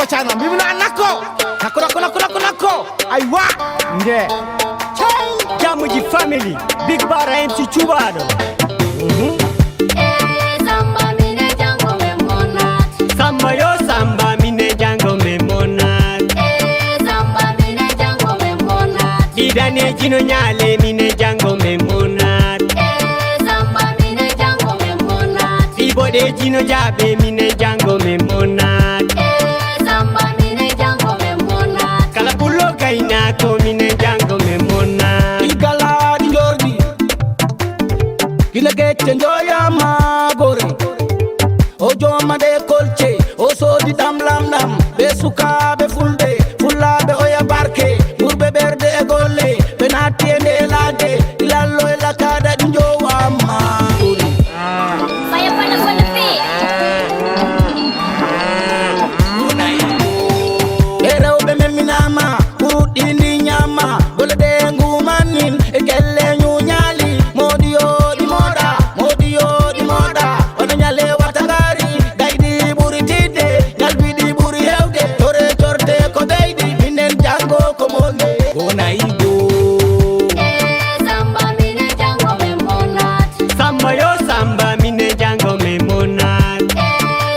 channel. Bibi na nako. Nako. Aywa. Nge. Jamuji family. Big Bara MC Thioubado. Samba mine jango me monat. Samba yo samba mine jango me monat. Samba mine jango me monat. Idane jino nyale mine jango me monat. Samba mine jango me monat. Ibode jino jabe mine jango me monat. Samba mine jango me monat. Kala pulo kaina ko mine jango me monat. Igala di jordi. Gilage njoya magori. Ojo made kolche. Oso di dam lam dam. Besuka be fulbe. Fulabe oya barke. Murbe berde e golle. Benati ende lage. Ilalo ela kada di njowa magori. Fire for the feet. Erau be meminama. Urut ini nyama. Gole de ngumanin. Ekele nyunyali. Modio di moda. Wana nyale watangari. Gaidi buri tide. Galbi di buri hewde. Tore torte ko deidi. Minen jango ko monde. Gona igo. Samba mine jango me monat. Samba yo samba mine jango me monat.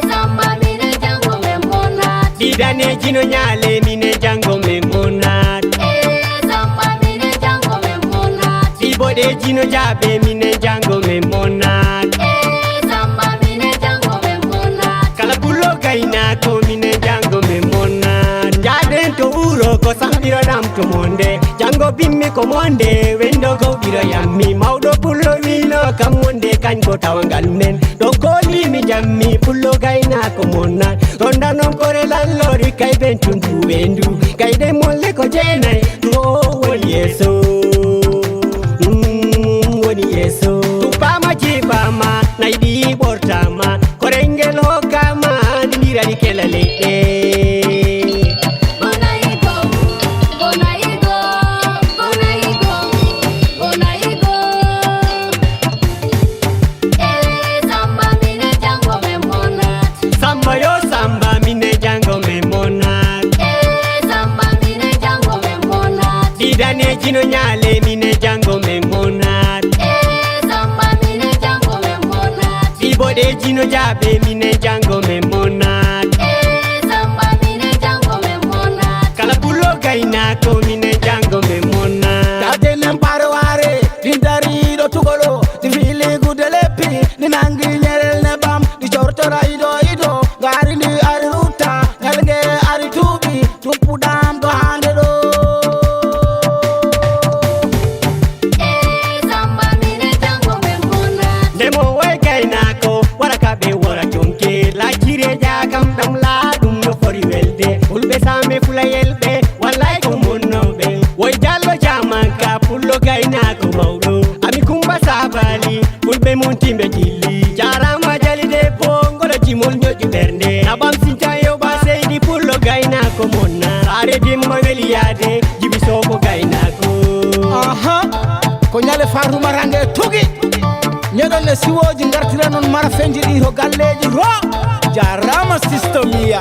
Samba mine jango me monat. Idane jino nyale mine jango me monat. Samba mine jango me monat. Ibode jino jabe mine jango me monat. Samba mine jango me monat. Kala pulo kaina ko mine jango me monat. Jaden to uro ko sambiro dam to monde. Jango bimmi ko monde. Wendo go biro yammi. Maudo pulo wino ka monde kan ko tawangal men. Do ko mi jammi pulo kaina ko monat. Ronda non kore lallori kay bentundu wendu. Kay de molle ko jenay. Do woni yeso. Woni yeso. Tupama jibama naidi bortama. Korengelo kama dira dikelale. Samba yo samba mine jango me monat. Idane jino nyale mine jango me monat. Ibode jino jabe mine jango me monat. Kala pulo kaina ko mine jango me monat. Tate nemparware. Dintari do tugolo. Di fili gudelepi. Di nangi nyerel nebam. Di chortora ido. Gari di ari ruta. Ngelge ari tubi. Tupu dam go hande do. Demo way kaina ko waraka be wara jonke. La jire jagam dam la dum no fori welde. Ulbe same fula yelbe. Wallahi ko monno be. Woy jallo jamanka pulo kaina ko mawdo. Ami kumba sabali. Ulbe montimbe jilli. Jarama jali de bongo jimol nyoju bernde. Abam sinta yo ba seydi pulo kaina ko monna. Are dimma weliyade. Jibi soko kaina ko. Aha. Ko nyale faru marange tugi. Nyedo le siwoji ngartira non mara fenji di ho galleji ro. Jarama systemia.